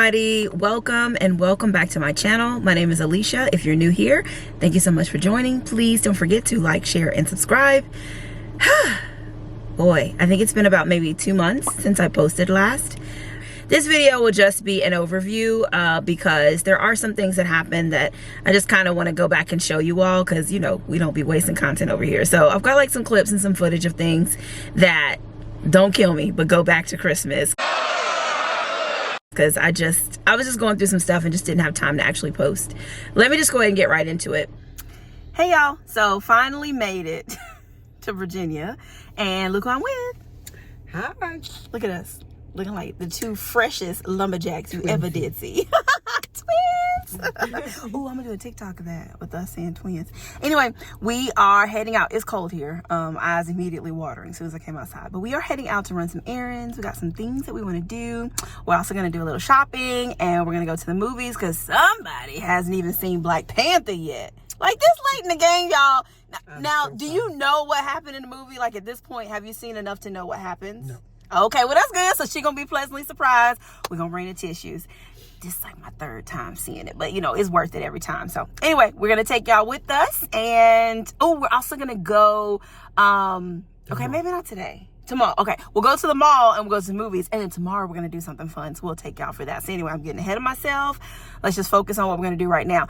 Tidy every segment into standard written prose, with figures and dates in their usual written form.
everybody, welcome and welcome back to my channel. My name is Alicia. If you're new here, thank you so much for joining. Please don't forget to like, share, and subscribe. Boy, I think it's been about maybe 2 months since I posted last. This video will just be an overview because there are some things that happened that I just kind of want to go back and show you all, because you know we don't be wasting content over here. So I've got like some clips and some footage of things that don't kill me but go back to Christmas, because I was just going through some stuff and just didn't have time to actually post. Let me just go ahead and get right into it. Hey y'all, so finally made it to Virginia, and look who I'm with. Hi. Look at us, looking like the two freshest lumberjacks you ever did see. Twins. Oh, I'm gonna do a TikTok of that with us saying twins. Anyway, we are heading out. It's cold here. Eyes immediately watering as soon as I came outside. But we are heading out to run some errands. We got some things that we want to do. We're also gonna do a little shopping, and we're gonna go to the movies because somebody hasn't even seen Black Panther yet. Like, this late in the game, y'all. Now, do you know what happened in the movie? Like, at this point, have you seen enough to know what happens? No. Okay, well, that's good. So she gonna be pleasantly surprised. We're gonna bring the tissues. This is like my 3rd time seeing it, but you know, it's worth it every time. So anyway, we're gonna take y'all with us, and oh, we're also gonna go okay, maybe not today, tomorrow. Okay, we'll go to the mall and we'll go to the movies, and then tomorrow we're gonna do something fun, so we'll take y'all for that. So anyway, I'm getting ahead of myself. Let's just focus on what we're gonna do right now.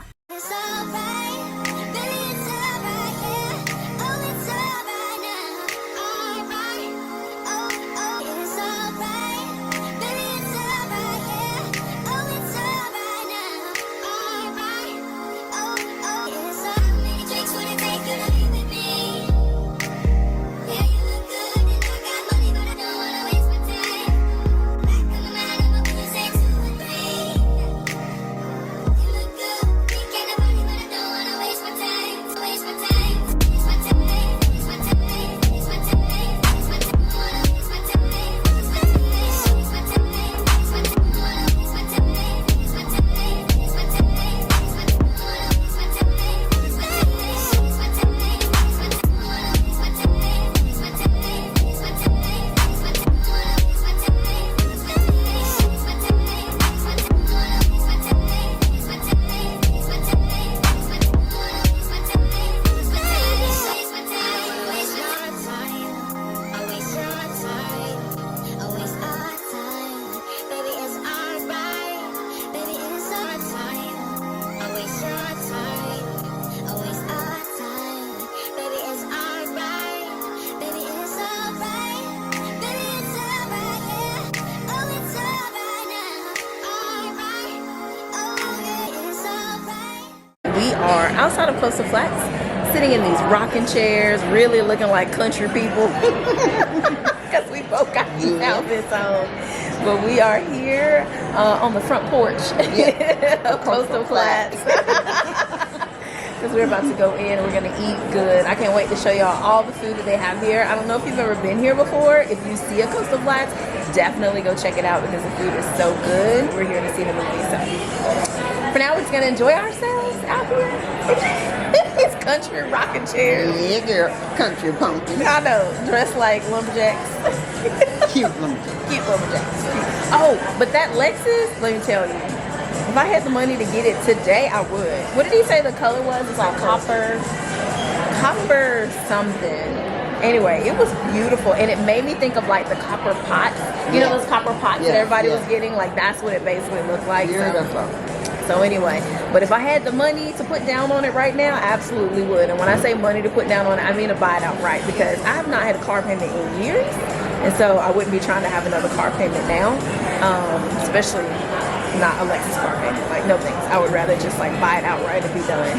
We are outside of Coastal Flats, sitting in these rocking chairs, really looking like country people, because we both got these outfits on. But we are here on the front porch of Coastal Flats, because we're about to go in and we're going to eat good. I can't wait to show y'all all the food that they have here. I don't know if you've ever been here before. If you see a Coastal Flats, definitely go check it out because the food is so good. We're here to see the movie, so for now, we're just gonna enjoy ourselves out here. It's country rocking chairs. Yeah, girl. Country pumpkin. I know, dressed like lumberjacks. Cute lumberjacks. Cute lumberjacks. Oh, but that Lexus, let me tell you, if I had the money to get it today, I would. What did he say the color was? It's like copper something. Anyway, it was beautiful, and it made me think of like the copper pots. You know those copper pots that everybody was getting? Like, that's what it basically looked like. So anyway, but if I had the money to put down on it right now, I absolutely would. And when I say money to put down on it, I mean to buy it outright, because I have not had a car payment in years, and so I wouldn't be trying to have another car payment now, especially not a Lexus car payment. Like, no thanks. I would rather just like buy it outright and be done.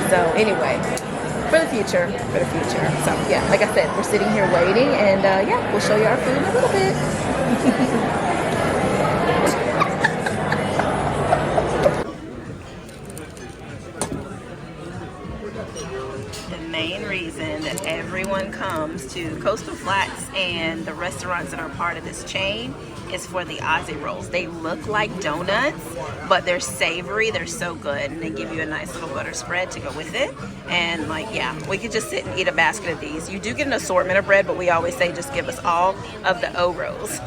So anyway, for the future. So yeah, like I said, we're sitting here waiting, and yeah, we'll show you our food in a little bit. Main reason that everyone comes to Coastal Flats and the restaurants that are part of this chain is for the Aussie rolls. They look like donuts, but they're savory. They're so good, and they give you a nice little butter spread to go with it. And like, yeah, we could just sit and eat a basket of these. You do get an assortment of bread, but we always say just give us all of the O rolls.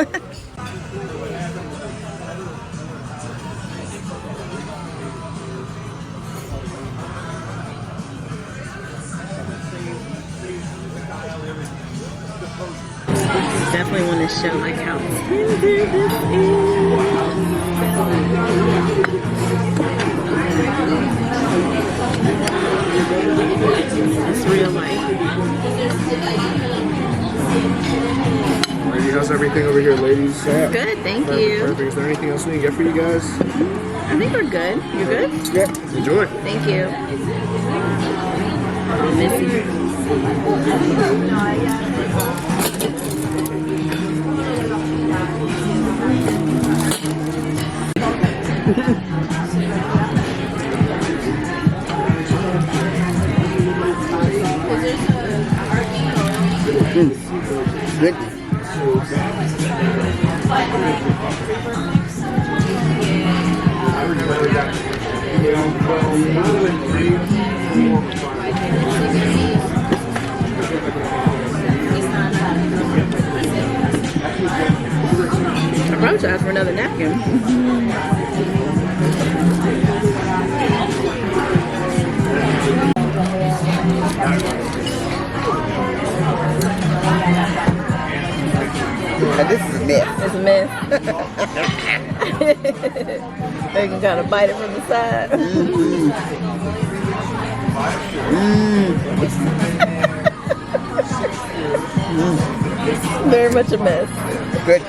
definitely want to show like how tender this is. It's real life. Alrighty, how's everything over here, ladies? Good, thank you. Perfect. Is there anything else we can get for you guys? I think we're good. You're good? Yep. Enjoy. Thank you. Missy. Good. I probably should ask for another napkin. This is a mess. It's a mess. They can kind of bite it from the side. Very much a mess. Good.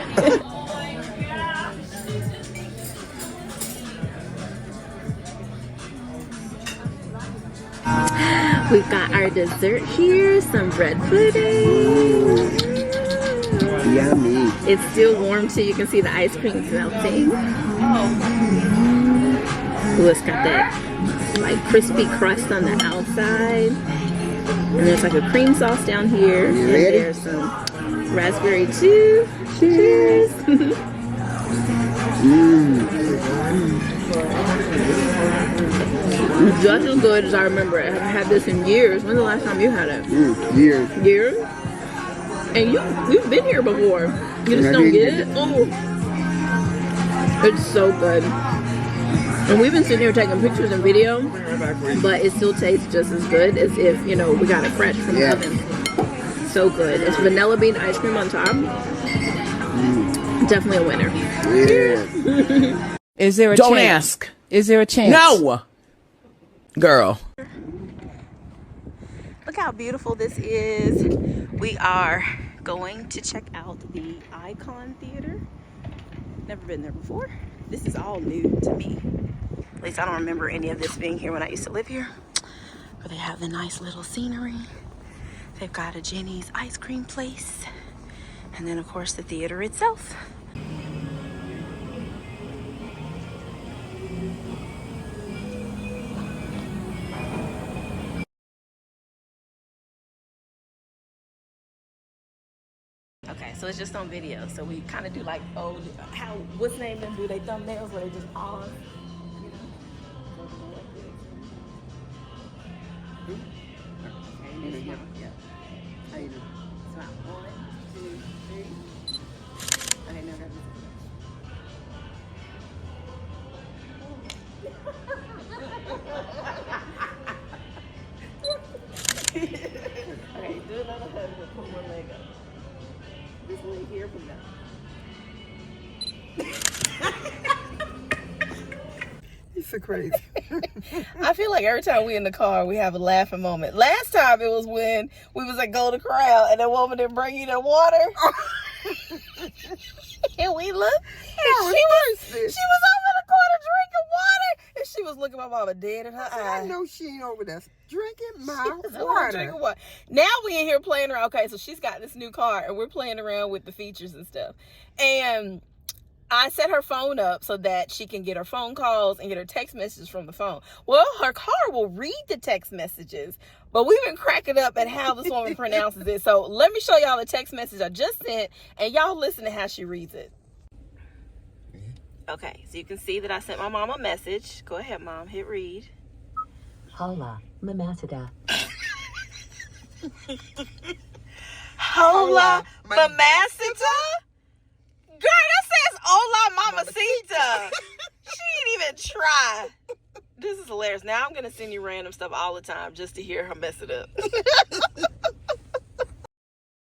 We've got our dessert here, some bread pudding. Yummy. It's still warm so you can see the ice cream melting. Ooh, it's got that like crispy crust on the outside. And there's like a cream sauce down here. You and ready? there's some raspberry too. Cheers. Just as good as I remember it. I haven't had this in years. When's the last time you had it? Years. Years? And you've been here before. You just don't get it? Oh. It's so good. And we've been sitting here taking pictures and video, but it still tastes just as good as if, you know, we got it fresh from the oven. So good. It's vanilla bean ice cream on top. Definitely a winner. Yeah. Is there a Don't chance? ask. Is there a chance? No! Girl. Look how beautiful this is. We are going to check out the Icon Theater. Never been there before. This is all new to me. At least I don't remember any of this being here when I used to live here. But they have the nice little scenery. They've got a Jenny's ice cream place. And then of course the theater itself. Okay, so it's just on video. So we kind of do like old, what's name them do they thumbnails where they just pause? Yeah. How you do? Smile. 1, 2, 3. Okay, now grab this. Okay, do another hug, but put one leg up. This leg here from now. You're so crazy. I feel like every time we in the car, we have a laughing moment. Last time it was when we was at Golden Corral and that woman didn't bring you the water. And we looked, and she was over in the corner drinking water, and she was looking at my mama dead in her eyes. I know she ain't over there drinking my Drinking water. Now we in here playing around. Okay, so she's got this new car, and we're playing around with the features and stuff. And I set her phone up so that she can get her phone calls and get her text messages from the phone. Well, her car will read the text messages, but we've been cracking up at how this woman pronounces it. So let me show y'all the text message I just sent, and y'all listen to how she reads it. Okay, so you can see that I sent my mom a message. Go ahead, Mom. Hit read. Hola, mamacita. Hola, mamacita? Girl, that says hola, mamacita. She didn't even try. This is hilarious. Now I'm going to send you random stuff all the time just to hear her mess it up.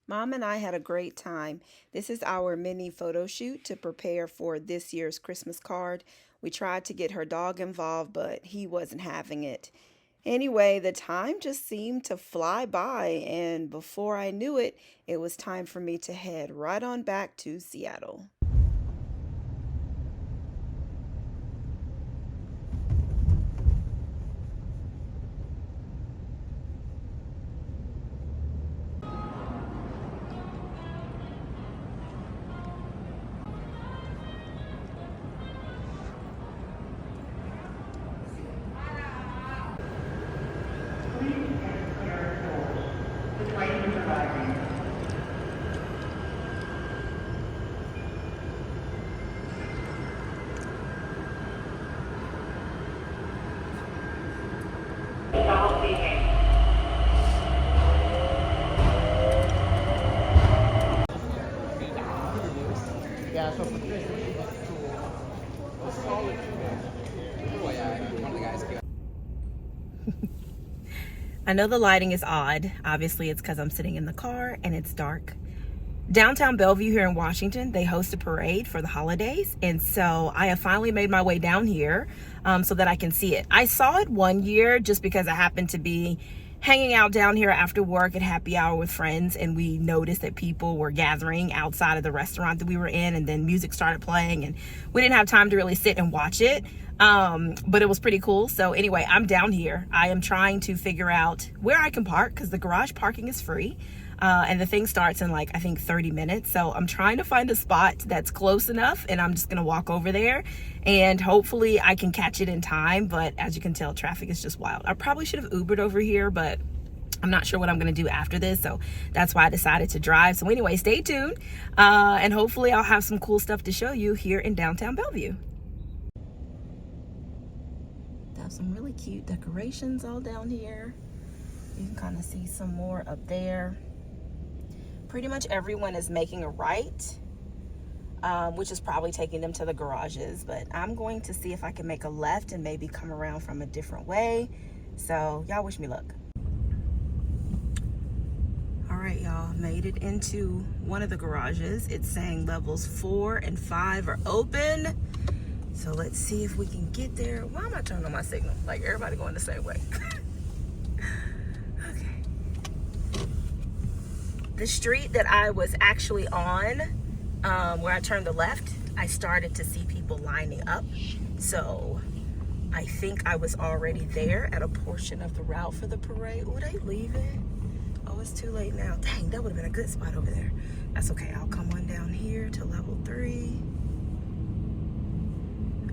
Mom and I had a great time. This is our mini photo shoot to prepare for this year's Christmas card. We tried to get her dog involved, but he wasn't having it. Anyway, the time just seemed to fly by, and before I knew it, it was time for me to head right on back to Seattle. I know the lighting is odd. Obviously, it's because I'm sitting in the car and it's dark. Downtown Bellevue here in Washington, they host a parade for the holidays. And so I have finally made my way down here so that I can see it. I saw it one year just because I happened to be hanging out down here after work at happy hour with friends, and we noticed that people were gathering outside of the restaurant that we were in, and then music started playing and we didn't have time to really sit and watch it. But it was pretty cool. So anyway, I'm down here. I am trying to figure out where I can park because the garage parking is free. And the thing starts in like, I think 30 minutes. So I'm trying to find a spot that's close enough, and I'm just going to walk over there and hopefully I can catch it in time. But as you can tell, traffic is just wild. I probably should have Ubered over here, but I'm not sure what I'm going to do after this. So that's why I decided to drive. So anyway, stay tuned. And hopefully I'll have some cool stuff to show you here in downtown Bellevue. They have some really cute decorations all down here. You can kind of see some more up there. Pretty much everyone is making a right, which is probably taking them to the garages, but I'm going to see if I can make a left and maybe come around from a different way. So y'all wish me luck. All right, y'all, made it into one of the garages. It's saying levels 4 and 5 are open. So let's see if we can get there. Why am I turning on my signal? Like everybody going the same way. The street that I was actually on, where I turned the left, I started to see people lining up. So I think I was already there at a portion of the route for the parade. Oh, they leaving? Oh, it's too late now. Dang, that would have been a good spot over there. That's okay. I'll come on down here to level 3.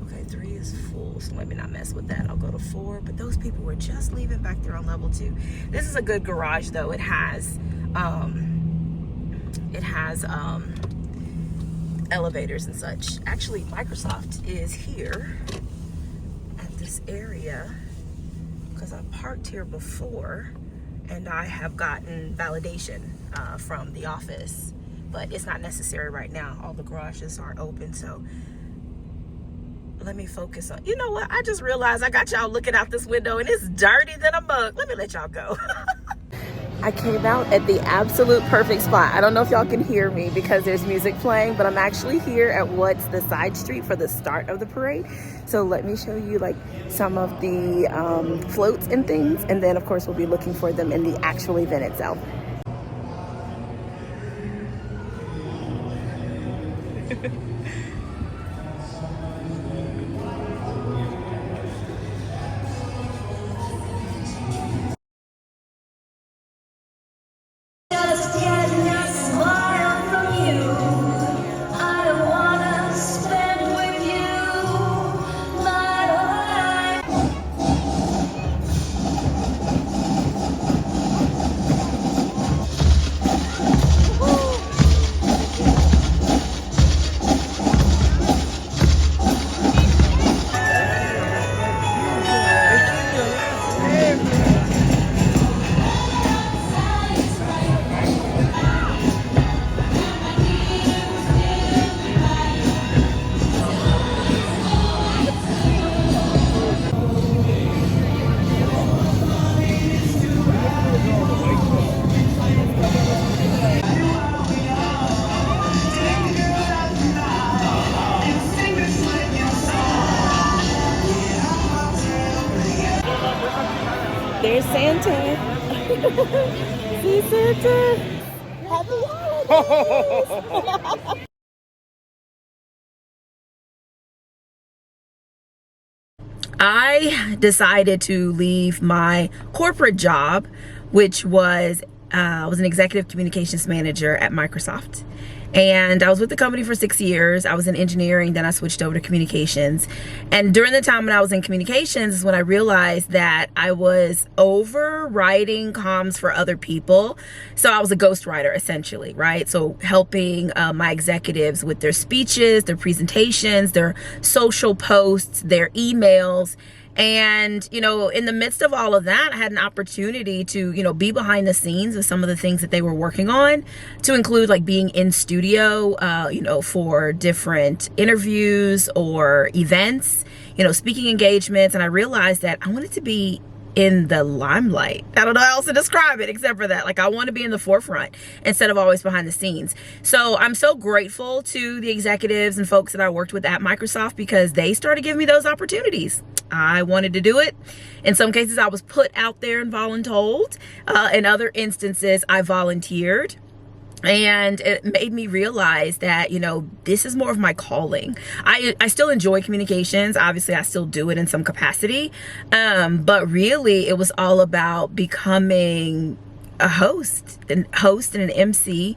Okay, 3 is full, so let me not mess with that. I'll go to 4, but those people were just leaving back there on level 2. This is a good garage, though. It has elevators and such. Actually, Microsoft is here at this area because I parked here before and I have gotten validation from the office, but it's not necessary right now. All the garages are open, so let me focus on, you know what? I just realized I got y'all looking out this window and it's dirty than a mug. Let me let y'all go. I came out at the absolute perfect spot. I don't know if y'all can hear me because there's music playing, but I'm actually here at what's the side street for the start of the parade. So let me show you like some of the floats and things, and then of course we'll be looking for them in the actual event itself. There's Santa. See Santa. Happy holidays. I decided to leave my corporate job, which was I was an executive communications manager at Microsoft. And I was with the company for 6 years. I was in engineering, then I switched over to communications. And during the time when I was in communications is when I realized that I was overwriting comms for other people. So I was a ghostwriter essentially, right? So helping my executives with their speeches, their presentations, their social posts, their emails. And, you know, in the midst of all of that, I had an opportunity to, you know, be behind the scenes of some of the things that they were working on, to include like being in studio, you know, for different interviews or events, you know, speaking engagements. And I realized that I wanted to be in the limelight. I don't know how else to describe it except for that. Like, I want to be in the forefront instead of always behind the scenes. So I'm so grateful to the executives and folks that I worked with at Microsoft, because they started giving me those opportunities. I wanted to do it. In some cases, I was put out there and voluntold. In other instances, I volunteered. And it made me realize that, you know, this is more of my calling. I still enjoy communications. Obviously, I still do it in some capacity. But really, it was all about becoming a host and an MC.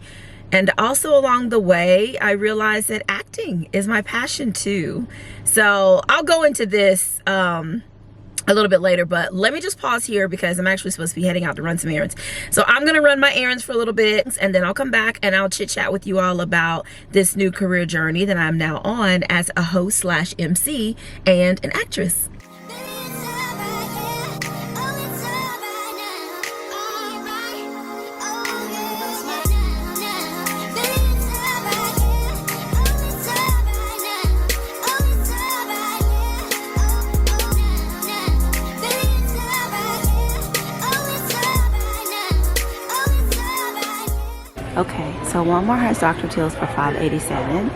And also along the way, I realized that acting is my passion too. So I'll go into this a little bit later, but let me just pause here because I'm actually supposed to be heading out to run some errands. So I'm gonna run my errands for a little bit, and then I'll come back and I'll chit chat with you all about this new career journey that I'm now on as a host / MC and an actress. Okay, so Walmart has Dr. Teal's for $5.87,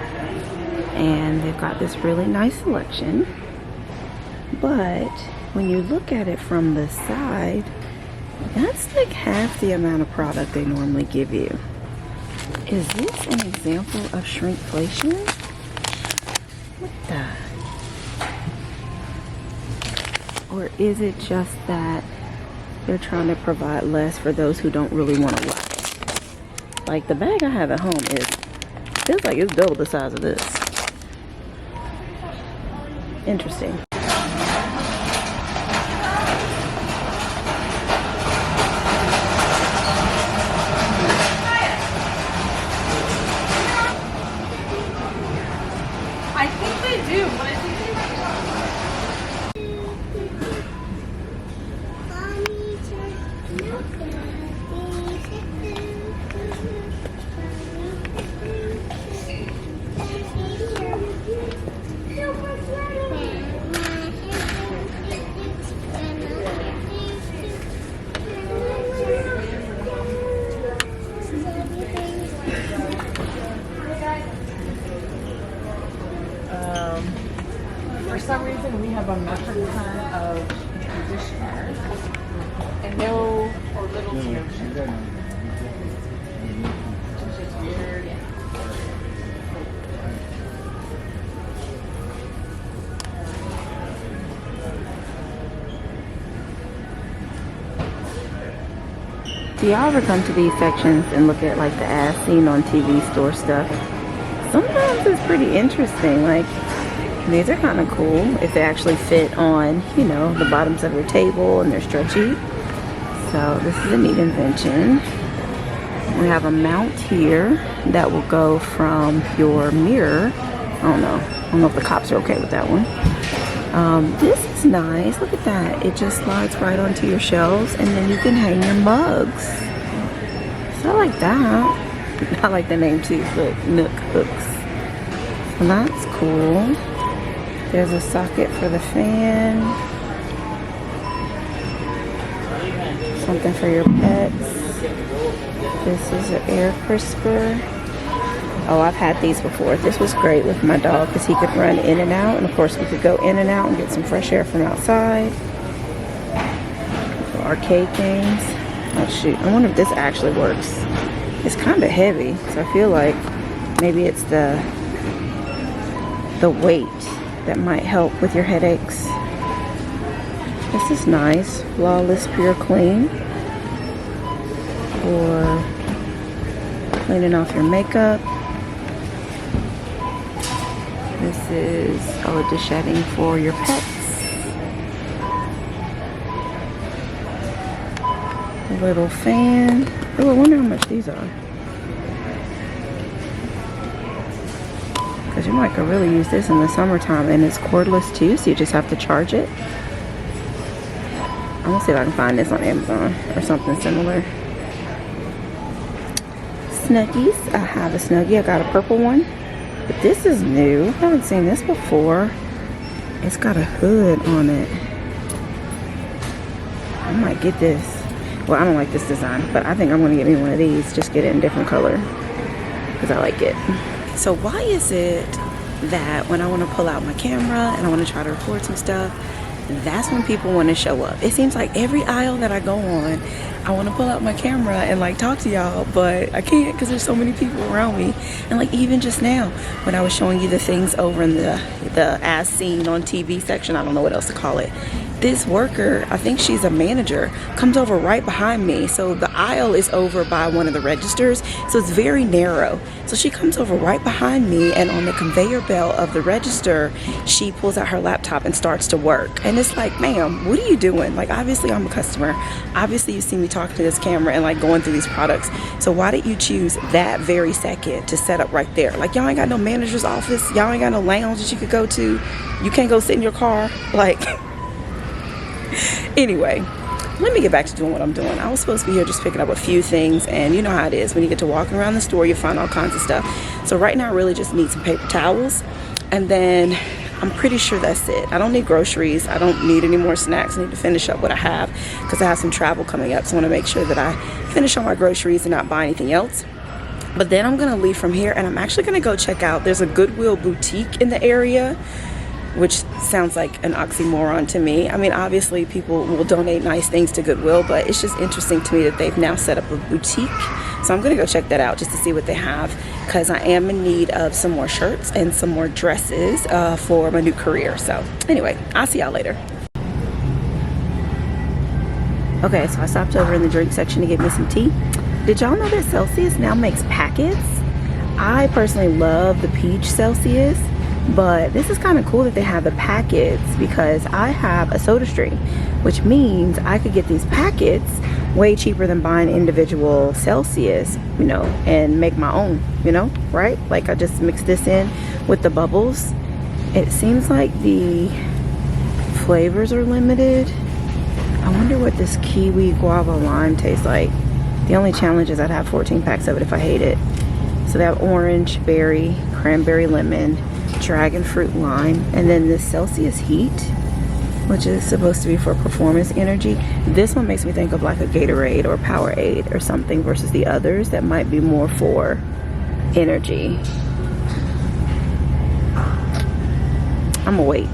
and they've got this really nice selection. But when you look at it from the side, that's like half the amount of product they normally give you. Is this an example of shrinkflation? What the? Or is it just that they're trying to provide less for those who don't really want to work? Like, the bag I have at home feels like it's double the size of this. Interesting. I think they do, but I think they for some reason we have a metric ton of conditioner and no or little deodorant. It's just weird. Do y'all ever come to these sections and look at like the ass scene on TV store stuff? Sometimes it's pretty interesting. Like, these are kind of cool if they actually fit on, you know, the bottoms of your table and they're stretchy. So this is a neat invention. We have a mount here that will go from your mirror. I don't know if the cops are okay with that one. This is nice. Look at that. It just slides right onto your shelves, and then you can hang your mugs. So I like that. I like the name too. Look, Nook hooks. So that's cool. There's a socket for the fan. Something for your pets. This is an air crisper. Oh, I've had these before. This was great with my dog because he could run in and out. And of course, we could go in and out and get some fresh air from outside. arcade games. Oh shoot, I wonder if this actually works. It's kind of heavy, so I feel like maybe it's the weight that might help with your headaches. This is nice. Flawless Pure Clean for cleaning off your makeup. This is dish shedding for your pets. A little fan. Oh, I wonder how much these are. Because you might could really use this in the summertime, and it's cordless too, so you just have to charge it. I'm gonna see if I can find this on Amazon or something similar. Snuggies. I have a Snuggie. I got a purple one. But this is new. I haven't seen this before. It's got a hood on it. I might get this. Well, I don't like this design, but I think I'm gonna get me one of these. Just get it in a different color because I like it. So why is it that when I want to pull out my camera and I want to try to record some stuff, that's when people want to show up? It seems like every aisle that I go on, I want to pull out my camera and like talk to y'all, but I can't because there's so many people around me. And like even just now when I was showing you the things over in the as seen on TV section, I don't know what else to call it, this worker, I think she's a manager, comes over right behind me. So the aisle is over by one of the registers, so it's very narrow. So she comes over right behind me, and on the conveyor belt of the register, she pulls out her laptop and starts to work. And it's like, ma'am, what are you doing? Like, obviously I'm a customer. Obviously you see me talking to this camera and like going through these products. So why did you choose that very second to set up right there? Like, y'all ain't got no manager's office. Y'all ain't got no lounge that you could go to. You can't go sit in your car. Like, anyway, let me get back to doing what I'm doing. I was supposed to be here just picking up a few things, and you know how it is. When you get to walking around the store, you find all kinds of stuff. So right now I really just need some paper towels, and then I'm pretty sure that's it. I don't need groceries. I don't need any more snacks. I need to finish up what I have because I have some travel coming up, so I want to make sure that I finish all my groceries and not buy anything else. But then I'm gonna leave from here, and I'm actually gonna go check out, there's a Goodwill boutique in the area, which sounds like an oxymoron to me. I mean, obviously people will donate nice things to Goodwill, but it's just interesting to me that they've now set up a boutique. So I'm gonna go check that out just to see what they have, because I am in need of some more shirts and some more dresses for my new career. So anyway, I'll see y'all later. Okay, so I stopped over in the drink section to get me some tea. Did y'all know that Celsius now makes packets? I personally love the peach Celsius, but this is kind of cool that they have the packets, because I have a soda stream, which means I could get these packets way cheaper than buying individual Celsius, you know, and make my own, you know, right? Like I just mix this in with the bubbles. It seems like the flavors are limited. I wonder what this kiwi guava lime tastes like. The only challenge is I'd have 14 packs of it if I hate it. So they have orange, berry, cranberry, lemon, dragon fruit, lime, and then this Celsius heat, which is supposed to be for performance energy. This one makes me think of like a Gatorade or Powerade or something, versus the others that might be more for energy. I'm gonna wait.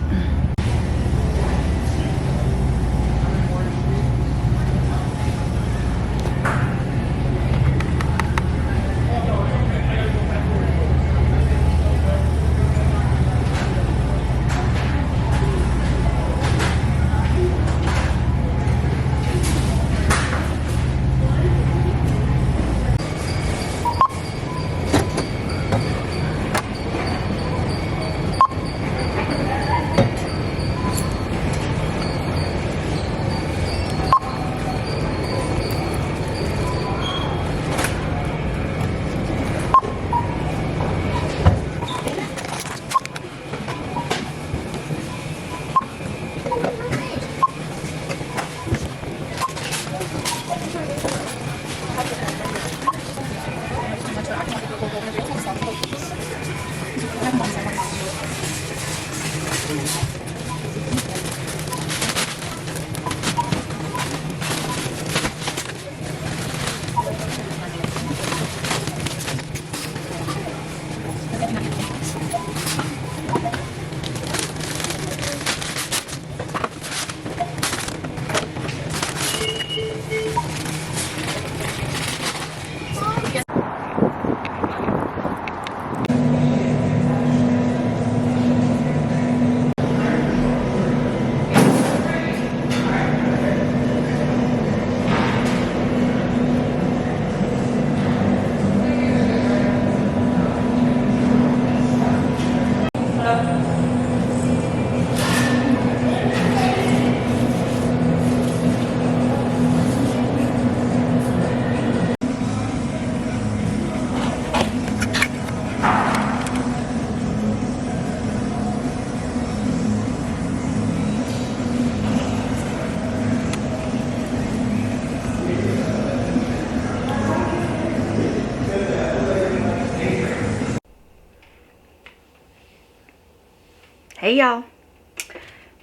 Hey y'all.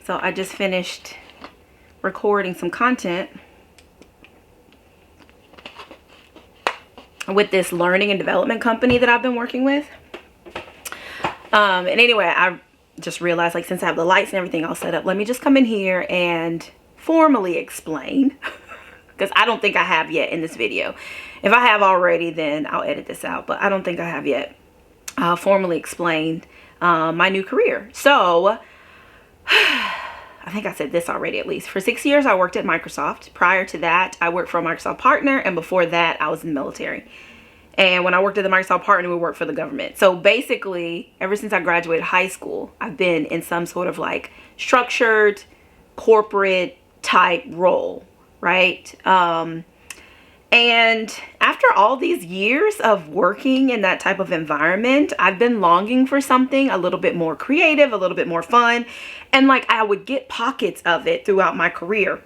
So I just finished recording some content with this learning and development company that I've been working with. And anyway, I just realized, like, since I have the lights and everything all set up, let me just come in here and formally explain, because I don't think I have yet in this video. If I have already, then I'll edit this out, but I don't think I have yet formally explained my new career. So I think I said this already at least. For 6 years, I worked at Microsoft. Prior to that, I worked for a Microsoft partner, and before that, I was in the military. And when I worked at the Microsoft partner, we worked for the government. So basically, ever since I graduated high school, I've been in some sort of like structured corporate type role, right? And after all these years of working in that type of environment, I've been longing for something a little bit more creative, a little bit more fun. And like I would get pockets of it throughout my career.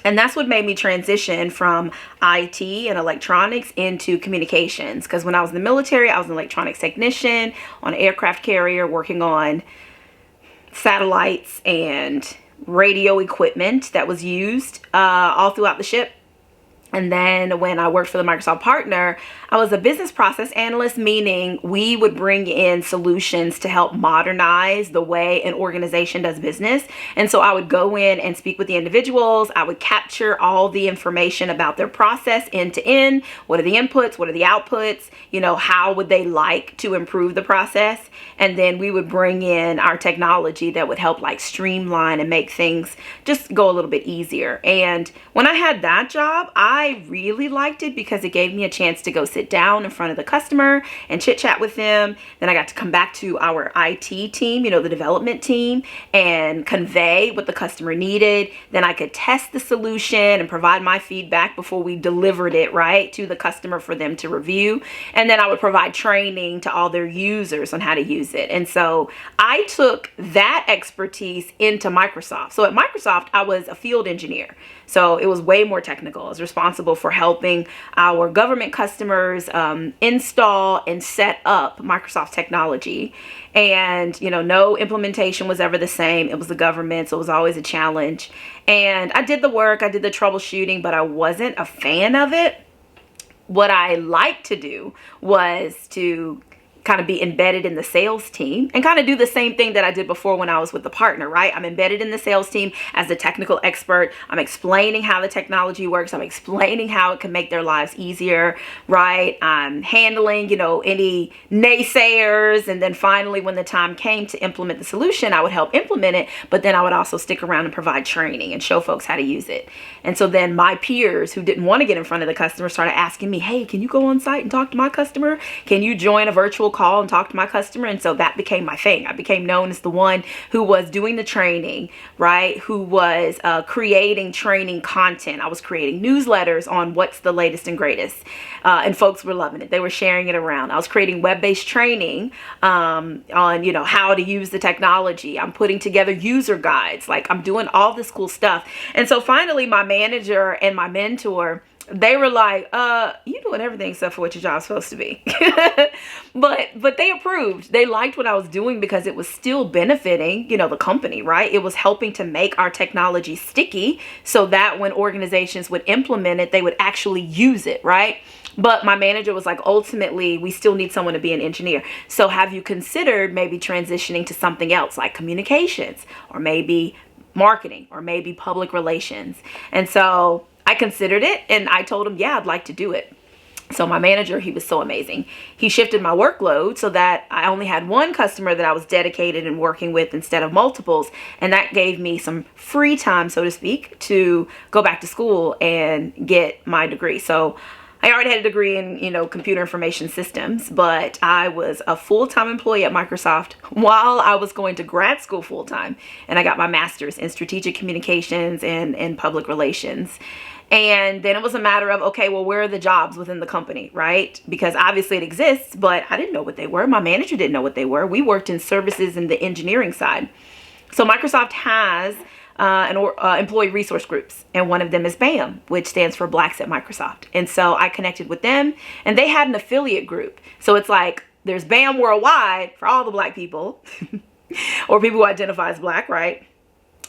And that's what made me transition from IT and electronics into communications. Because when I was in the military, I was an electronics technician on an aircraft carrier working on satellites and radio equipment that was used all throughout the ship. And then when I worked for the Microsoft partner, I was a business process analyst, meaning we would bring in solutions to help modernize the way an organization does business. And so I would go in and speak with the individuals. I would capture all the information about their process end to end. What are the inputs? What are the outputs? You know, how would they like to improve the process? And then we would bring in our technology that would help like streamline and make things just go a little bit easier. And when I had that job, I really liked it because it gave me a chance to go sit down in front of the customer and chit chat with them. Then I got to come back to our IT team, you know, the development team, and convey what the customer needed. Then I could test the solution and provide my feedback before we delivered it right to the customer for them to review. And then I would provide training to all their users on how to use it. And so I took that expertise into Microsoft. So at Microsoft, I was a field engineer. So it was way more technical. I was responsible for helping our government customers install and set up Microsoft technology. And, you know, no implementation was ever the same. It was the government, so it was always a challenge. And I did the work, I did the troubleshooting, but I wasn't a fan of it. What I liked to do was to kind of be embedded in the sales team and kind of do the same thing that I did before when I was with the partner, right? I'm embedded in the sales team as the technical expert. I'm explaining how the technology works. I'm explaining how it can make their lives easier, right? I'm handling, you know, any naysayers. And then finally, when the time came to implement the solution, I would help implement it, but then I would also stick around and provide training and show folks how to use it. And so then my peers who didn't want to get in front of the customer started asking me, hey, can you go on site and talk to my customer? Can you join a virtual call and talk to my customer? And so that became my thing. I became known as the one who was doing the training, right? Who was creating training content. I was creating newsletters on what's the latest and greatest. And folks were loving it. They were sharing it around. I was creating web-based training on, you know, how to use the technology. I'm putting together user guides. Like, I'm doing all this cool stuff. And so finally, my manager and my mentor, they were like, you doing everything except for what your job's supposed to be. but they approved. They liked what I was doing because it was still benefiting, you know, the company, right? It was helping to make our technology sticky so that when organizations would implement it, they would actually use it, right? But my manager was like, ultimately, we still need someone to be an engineer. So have you considered maybe transitioning to something else like communications or maybe marketing or maybe public relations? And so I considered it and I told him, yeah, I'd like to do it. So my manager, he was so amazing. He shifted my workload so that I only had one customer that I was dedicated and working with instead of multiples. And that gave me some free time, so to speak, to go back to school and get my degree. So I already had a degree in, you know, computer information systems, but I was a full-time employee at Microsoft while I was going to grad school full-time. And I got my master's in strategic communications and in public relations. And then it was a matter of, okay, well, where are the jobs within the company, right? Because obviously it exists, but I didn't know what they were. My manager didn't know what they were. We worked in services and the engineering side. So Microsoft has employee resource groups, and one of them is BAM, which stands for Blacks at Microsoft. And so I connected with them, and they had an affiliate group. So it's like there's BAM worldwide for all the Black people, or people who identify as Black, right?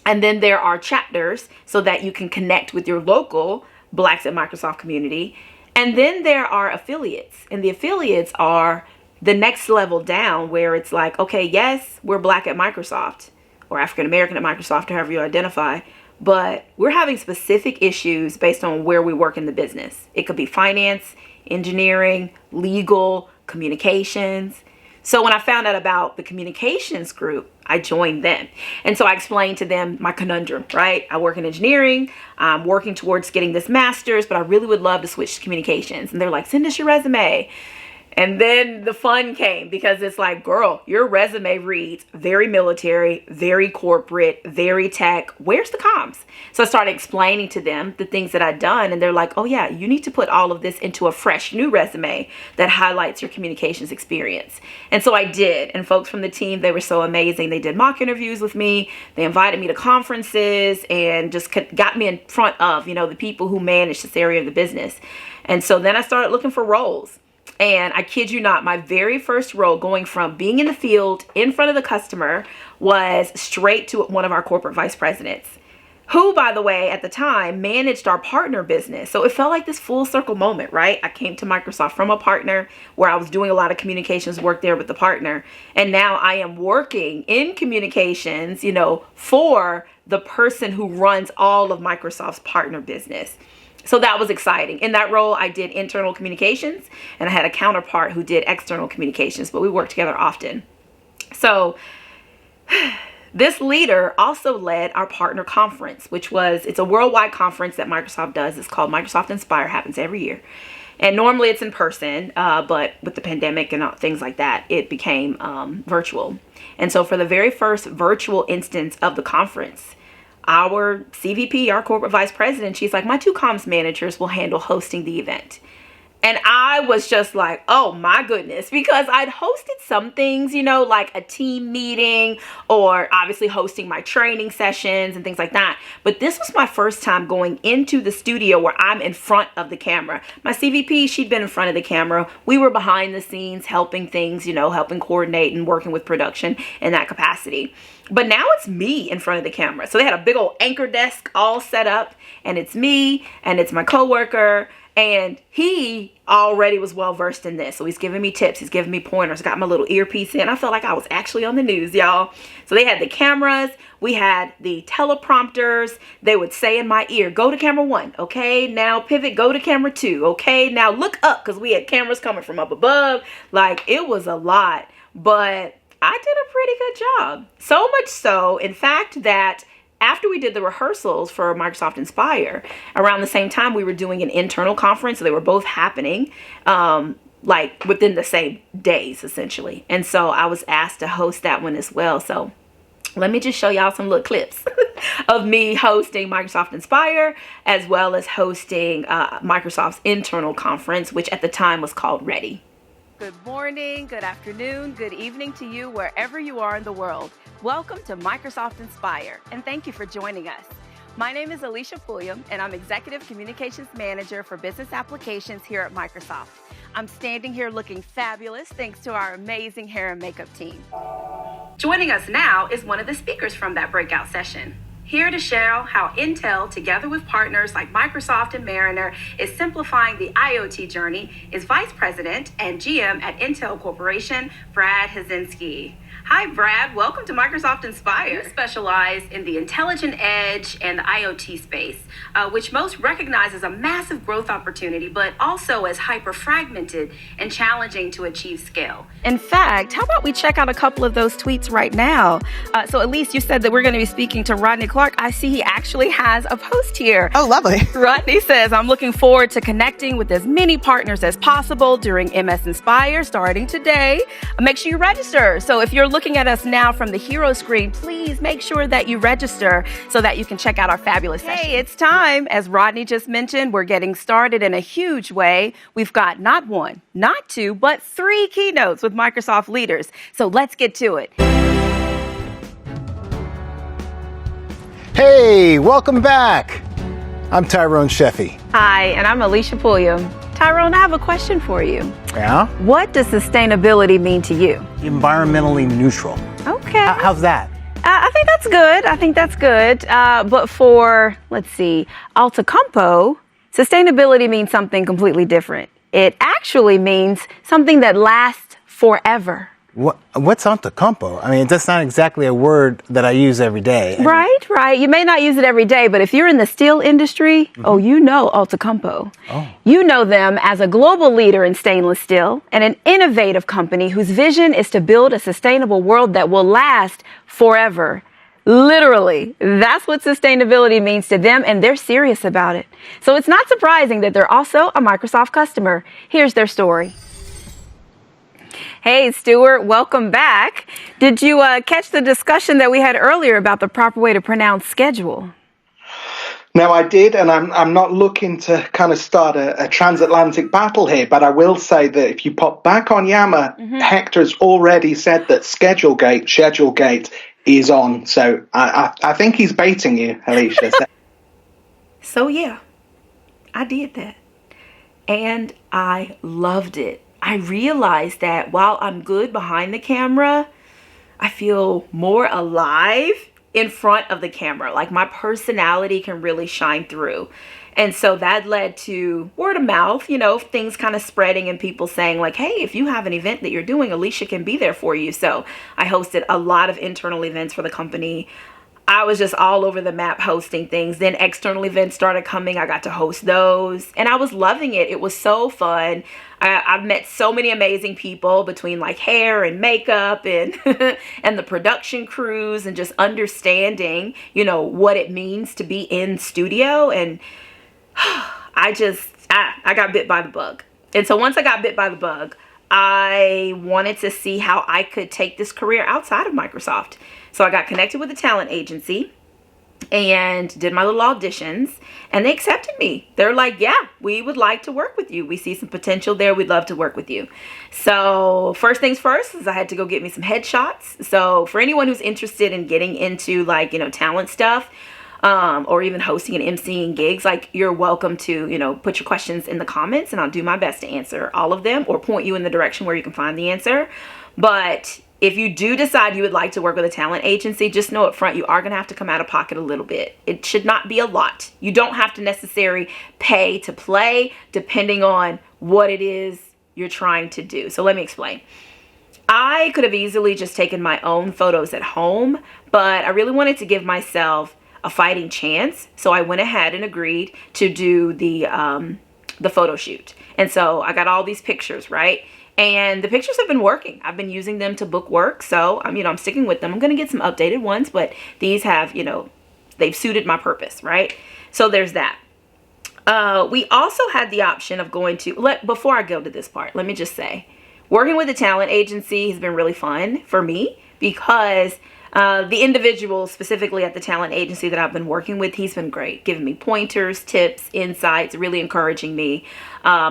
And then there are chapters so that you can connect with your local Blacks at Microsoft community. And then there are affiliates, and the affiliates are the next level down, where it's like, okay, yes, we're Black at Microsoft, or African American at Microsoft, or however you identify, but we're having specific issues based on where we work in the business. It could be finance, engineering, legal, communications. So when I found out about the communications group, I joined them. And so I explained to them my conundrum, right? I work in engineering. I'm working towards getting this master's, but I really would love to switch to communications. And they're like, send us your resume. And then the fun came, because it's like, girl, your resume reads very military, very corporate, very tech. Where's the comms? So I started explaining to them the things that I'd done. And they're like, oh yeah, you need to put all of this into a fresh new resume that highlights your communications experience. And so I did. And folks from the team, they were so amazing. They did mock interviews with me. They invited me to conferences and just got me in front of, the people who manage this area of the business. And so then I started looking for roles. And I kid you not, my very first role, going from being in the field in front of the customer, was straight to one of our corporate vice presidents, who, by the way, at the time managed our partner business. So it felt like this full circle moment, right? I came to Microsoft from a partner where I was doing a lot of communications work there with the partner. And now I am working in communications, for the person who runs all of Microsoft's partner business. So that was exciting. In that role, I did internal communications, and I had a counterpart who did external communications, but we worked together often. So this leader also led our partner conference, it's a worldwide conference that Microsoft does. It's called Microsoft Inspire, happens every year. And normally it's in person, but with the pandemic and things like that, it became virtual. And so for the very first virtual instance of the conference, our CVP, our corporate vice president, she's like, my 2 comms managers will handle hosting the event. And I was just like, oh my goodness, because I'd hosted some things, like a team meeting, or obviously hosting my training sessions and things like that. But this was my first time going into the studio where I'm in front of the camera. My CVP, she'd been in front of the camera. We were behind the scenes helping things, helping coordinate and working with production in that capacity. But now it's me in front of the camera. So they had a big old anchor desk all set up, and it's me and it's my coworker. And he already was well versed in this. So he's giving me tips. He's giving me pointers. Got my little earpiece in. I felt like I was actually on the news, y'all. So they had the cameras. We had the teleprompters. They would say in my ear, go to camera 1. Okay, now pivot, go to camera 2. Okay, now look up, because we had cameras coming from up above. Like, it was a lot. But I did a pretty good job. So much so, in fact, that after we did the rehearsals for Microsoft Inspire, around the same time we were doing an internal conference. So they were both happening like within the same days, essentially. And so I was asked to host that one as well. So let me just show y'all some little clips of me hosting Microsoft Inspire, as well as hosting Microsoft's internal conference, which at the time was called Ready. Good morning, good afternoon, good evening to you wherever you are in the world. Welcome to Microsoft Inspire, and thank you for joining us. My name is Alicia Pulliam, and I'm Executive Communications Manager for Business Applications here at Microsoft. I'm standing here looking fabulous thanks to our amazing hair and makeup team. Joining us now is one of the speakers from that breakout session. Here to share how Intel, together with partners like Microsoft and Mariner, is simplifying the IoT journey is Vice President and GM at Intel Corporation, Brad Hazinski. Hi, Brad. Welcome to Microsoft Inspire. You specialize in the intelligent edge and the IoT space, which most recognize as a massive growth opportunity, but also as hyper-fragmented and challenging to achieve scale. In fact, how about we check out a couple of those tweets right now? So at least you said that we're going to be speaking to Rodney Clark. I see he actually has a post here. Oh, lovely. Rodney says, I'm looking forward to connecting with as many partners as possible during MS Inspire starting today. Make sure you register. So if you're looking at us now from the hero screen, please make sure that you register so that you can check out our fabulous session. Hey, it's time. As Rodney just mentioned, we're getting started in a huge way. We've got not 1, not 2, but 3 keynotes with Microsoft leaders. So let's get to it. Hey, welcome back. I'm Tyrone Sheffy. Hi, and I'm Alicia Pulliam. Tyrone, I have a question for you. Yeah? What does sustainability mean to you? Environmentally neutral. Okay. okay. How's that? I think that's good. I think that's good. But for, let's see, Altacompo, sustainability means something completely different. It actually means something that lasts forever. What's Altacompo? I mean, that's not exactly a word that I use every day. Right. You may not use it every day, but if you're in the steel industry, you know Altacompo. Oh. You know them as a global leader in stainless steel and an innovative company whose vision is to build a sustainable world that will last forever. Literally, that's what sustainability means to them, and they're serious about it. So it's not surprising that they're also a Microsoft customer. Here's their story. Hey, Stuart, welcome back. Did you catch the discussion that we had earlier about the proper way to pronounce schedule? No, I did, and I'm not looking to kind of start a transatlantic battle here, but I will say that if you pop back on Yammer, Hector's already said that schedule gate is on. So I think he's baiting you, Alicia. So yeah, I did that. And I loved it. I realized that while I'm good behind the camera, I feel more alive in front of the camera. Like my personality can really shine through. And so that led to word of mouth, things kind of spreading and people saying like, hey, if you have an event that you're doing, Alicia can be there for you. So I hosted a lot of internal events for the company. I was just all over the map hosting things. Then external events started coming. I got to host those and I was loving it. It was so fun. I've met so many amazing people between like hair and makeup and and the production crews and just understanding, what it means to be in studio. And I got bit by the bug. And so once I got bit by the bug, I wanted to see how I could take this career outside of Microsoft. So I got connected with a talent agency and did my little auditions and they accepted me. They're like, yeah, we would like to work with you. We see some potential there. We'd love to work with you. So first things first is I had to go get me some headshots. So for anyone who's interested in getting into like, talent stuff, or even hosting and emceeing gigs, like you're welcome to, put your questions in the comments and I'll do my best to answer all of them or point you in the direction where you can find the answer. But if you do decide you would like to work with a talent agency, just know up front, you are going to have to come out of pocket a little bit. It should not be a lot. You don't have to necessarily pay to play depending on what it is you're trying to do. So let me explain. I could have easily just taken my own photos at home, but I really wanted to give myself a fighting chance. So I went ahead and agreed to do the photo shoot. And so I got all these pictures, right? And the pictures have been working. I've been using them to book work. So I'm sticking with them. I'm going to get some updated ones, but these have, they've suited my purpose, right? So there's that. We also had the option of going to, before I go to this part, let me just say, working with a talent agency has been really fun for me because the individual specifically at the talent agency that I've been working with, he's been great, giving me pointers, tips, insights, really encouraging me,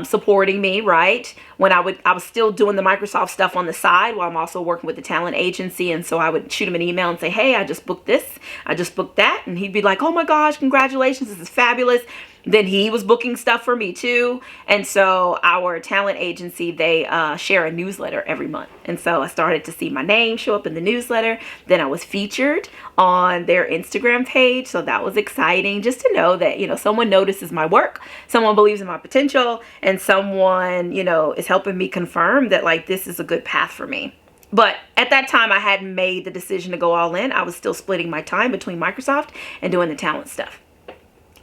supporting me, right? When I was still doing the Microsoft stuff on the side while I'm also working with the talent agency. And so I would shoot him an email and say, hey, I just booked this, I just booked that. And he'd be like, oh my gosh, congratulations, this is fabulous. Then he was booking stuff for me too. And so our talent agency, they share a newsletter every month. And so I started to see my name show up in the newsletter. Then I was featured on their Instagram page. So that was exciting just to know that, someone notices my work, someone believes in my potential, and someone, is helping me confirm that like this is a good path for me. But at that time, I hadn't made the decision to go all in. I was still splitting my time between Microsoft and doing the talent stuff.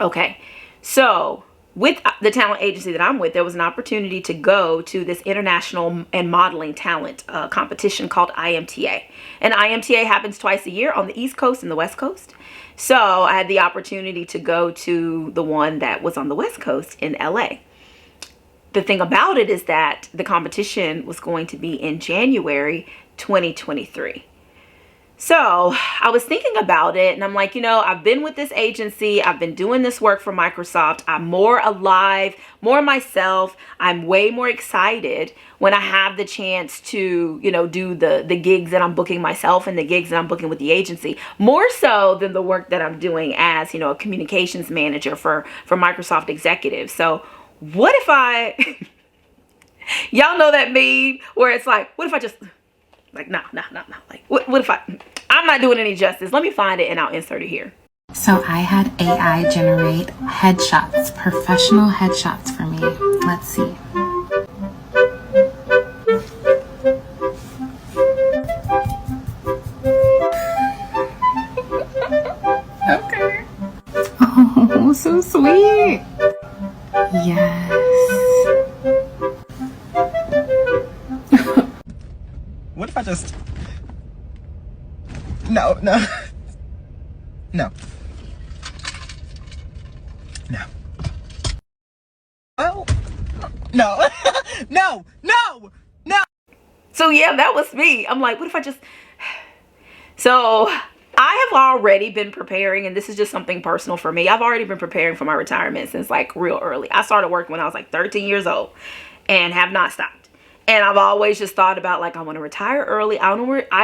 Okay. So with the talent agency that I'm with, there was an opportunity to go to this international and modeling talent competition called IMTA. And IMTA happens twice a year on the East Coast and the West Coast. So I had the opportunity to go to the one that was on the West Coast in LA. The thing about it is that the competition was going to be in January 2023. So I was thinking about it and I'm like, I've been with this agency. I've been doing this work for Microsoft. I'm more alive, more myself. I'm way more excited when I have the chance to, do the gigs that I'm booking myself and the gigs that I'm booking with the agency, more so than the work that I'm doing as, a communications manager for Microsoft executives. So what if y'all know that meme where it's like, what if I just Like, nah. Like, what if I'm not doing any justice. Let me find it and I'll insert it here. So I had AI generate headshots, professional headshots for me. Let's see. Okay. Oh, so sweet. Yes. What if I just... No. No. Oh. No. No. So yeah, that was me. I'm like, what if I just... So I have already been preparing, and this is just something personal for me. I've already been preparing for my retirement since like real early. I started working when I was like 13 years old and have not stopped. And I've always just thought about like, I want to retire early. I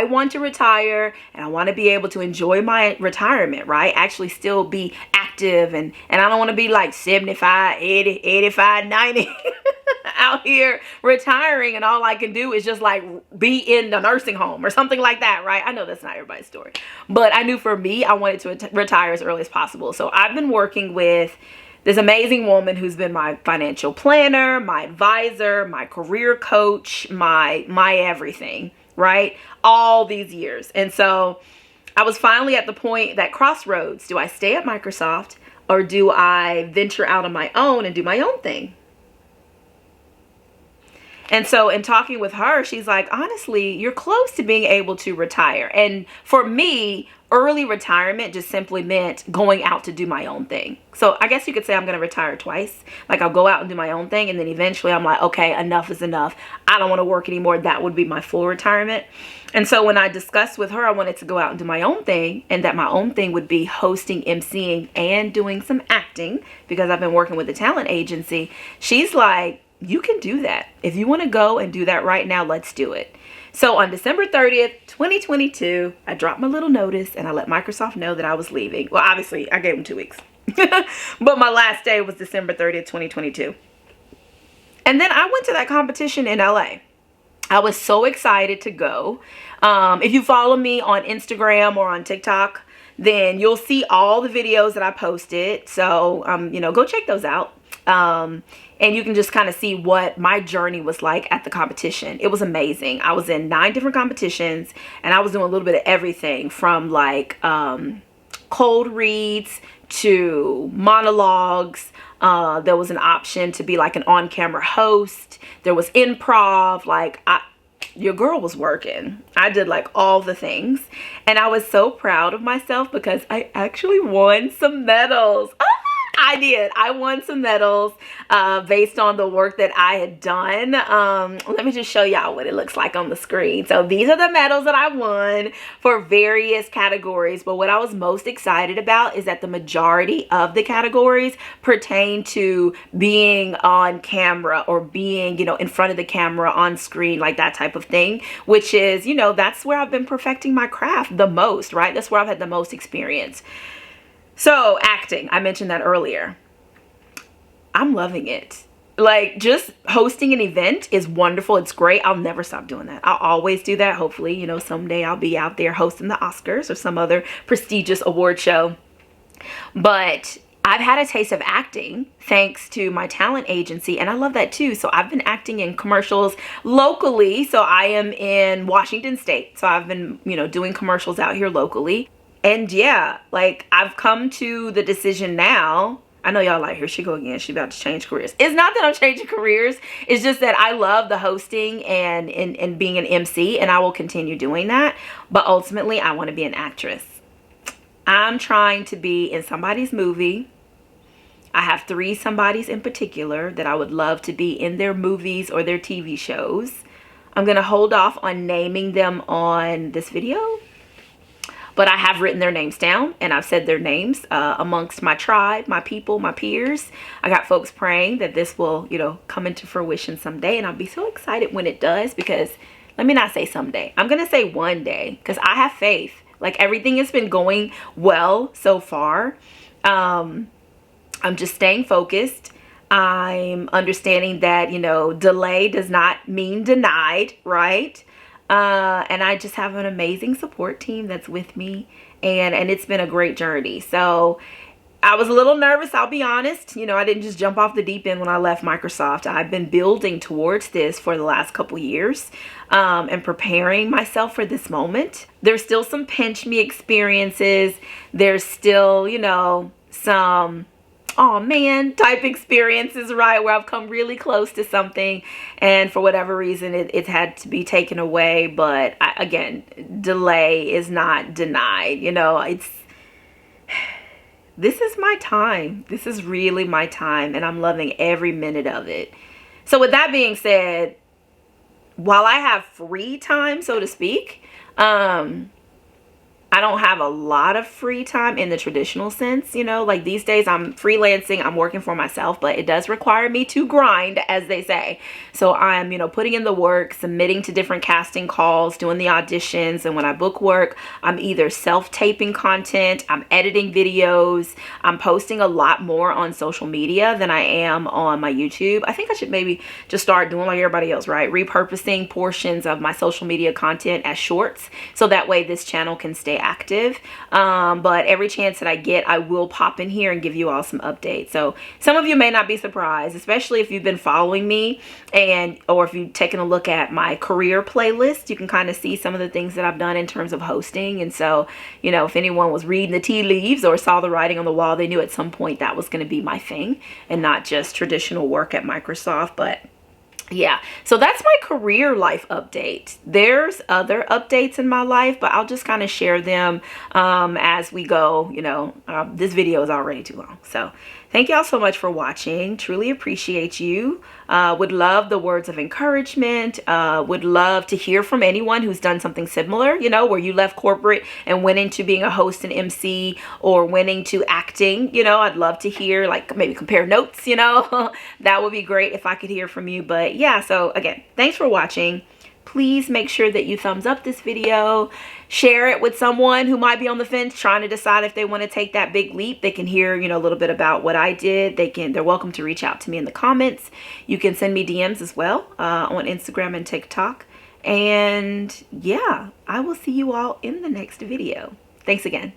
want to retire and I want to be able to enjoy my retirement, right? Actually still be active. And I don't want to be like 75, 80, 85, 90 out here retiring. And all I can do is just like be in the nursing home or something like that, right? I know that's not everybody's story. But I knew for me, I wanted to retire as early as possible. So I've been working with this amazing woman who's been my financial planner, my advisor, my career coach, my everything, right? All these years. And so I was finally at the point, that crossroads. Do I stay at Microsoft or do I venture out on my own and do my own thing? And so in talking with her, she's like, honestly, you're close to being able to retire. And for me, early retirement just simply meant going out to do my own thing. So I guess you could say I'm going to retire twice. Like I'll go out and do my own thing. And then eventually I'm like, okay, enough is enough. I don't want to work anymore. That would be my full retirement. And so when I discussed with her, I wanted to go out and do my own thing, and that my own thing would be hosting, emceeing, and doing some acting because I've been working with a talent agency. She's like, you can do that. If you want to go and do that right now, let's do it. So on December 30th, 2022, I dropped my little notice and I let Microsoft know that I was leaving. Well, obviously I gave them 2 weeks, but my last day was December 30th, 2022. And then I went to that competition in LA. I was so excited to go. If you follow me on Instagram or on TikTok, then you'll see all the videos that I posted. So, go check those out. And you can just kind of see what my journey was like at the competition. It was amazing. I was in 9 different competitions and I was doing a little bit of everything from like cold reads to monologues. There was an option to be like an on-camera host. There was improv. Like your girl was working. I did like all the things. And I was so proud of myself because I actually won some medals. I did. I won some medals based on the work that I had done. Let me just show y'all what it looks like on the screen. So these are the medals that I won for various categories. But what I was most excited about is that the majority of the categories pertain to being on camera or being, in front of the camera, on screen, like that type of thing, which is, that's where I've been perfecting my craft the most, right? That's where I've had the most experience. So acting, I mentioned that earlier. I'm loving it. Like just hosting an event is wonderful. It's great. I'll never stop doing that. I'll always do that. Hopefully, someday I'll be out there hosting the Oscars or some other prestigious award show. But I've had a taste of acting thanks to my talent agency, and I love that too. So I've been acting in commercials locally. So I am in Washington State. So I've been, doing commercials out here locally. And yeah, like I've come to the decision now. I know y'all like, here she go again. She's about to change careers. It's not that I'm changing careers. It's just that I love the hosting and being an MC, and I will continue doing that. But ultimately, I want to be an actress. I'm trying to be in somebody's movie. I have 3 somebodies in particular that I would love to be in their movies or their TV shows. I'm going to hold off on naming them on this video. But I have written their names down and I've said their names amongst my tribe, my people, my peers. I got folks praying that this will, come into fruition someday. And I'll be so excited when it does, because let me not say someday. I'm going to say one day, because I have faith. Like everything has been going well so far. I'm just staying focused. I'm understanding that, delay does not mean denied, right? And I just have an amazing support team that's with me, and it's been a great journey. So I was a little nervous, I'll be honest. You know, I didn't just jump off the deep end when I left Microsoft. I've been building towards this for the last couple years, and preparing myself for this moment. There's still some pinch me experiences. There's still, you know, some oh man type experiences, right, where I've come really close to something and for whatever reason it's had to be taken away. But again, delay is not denied. You know, this is my time. This is really my time, and I'm loving every minute of it. So with that being said, while I have free time, so to speak, I don't have a lot of free time in the traditional sense, you know, like these days I'm freelancing, I'm working for myself, but it does require me to grind, as they say. So I'm, you know, putting in the work, submitting to different casting calls, doing the auditions. And when I book work, I'm either self-taping content, I'm editing videos, I'm posting a lot more on social media than I am on my YouTube. I think I should maybe just start doing like everybody else, right? Repurposing portions of my social media content as shorts, so that way this channel can stay active. But every chance that I get, I will pop in here and give you all some updates. So some of you may not be surprised, especially if you've been following me or if you've taken a look at my career playlist. You can kind of see some of the things that I've done in terms of hosting. And so, you know, if anyone was reading the tea leaves or saw the writing on the wall, they knew at some point that was going to be my thing and not just traditional work at Microsoft. But yeah, so that's my career life update. There's other updates in my life, but I'll just kind of share them as we go. You know, this video is already too long. So thank y'all so much for watching. Truly appreciate you. Would love the words of encouragement. Would love to hear from anyone who's done something similar, you know, where you left corporate and went into being a host and MC or went into acting. You know, I'd love to hear, like, maybe compare notes, you know. That would be great if I could hear from you. But yeah, so again, thanks for watching. Please make sure that you thumbs up this video, share it with someone who might be on the fence trying to decide if they want to take that big leap. They can hear, you know, a little bit about what I did. They're welcome to reach out to me in the comments. You can send me DMs as well on Instagram and TikTok. And yeah, I will see you all in the next video. Thanks again.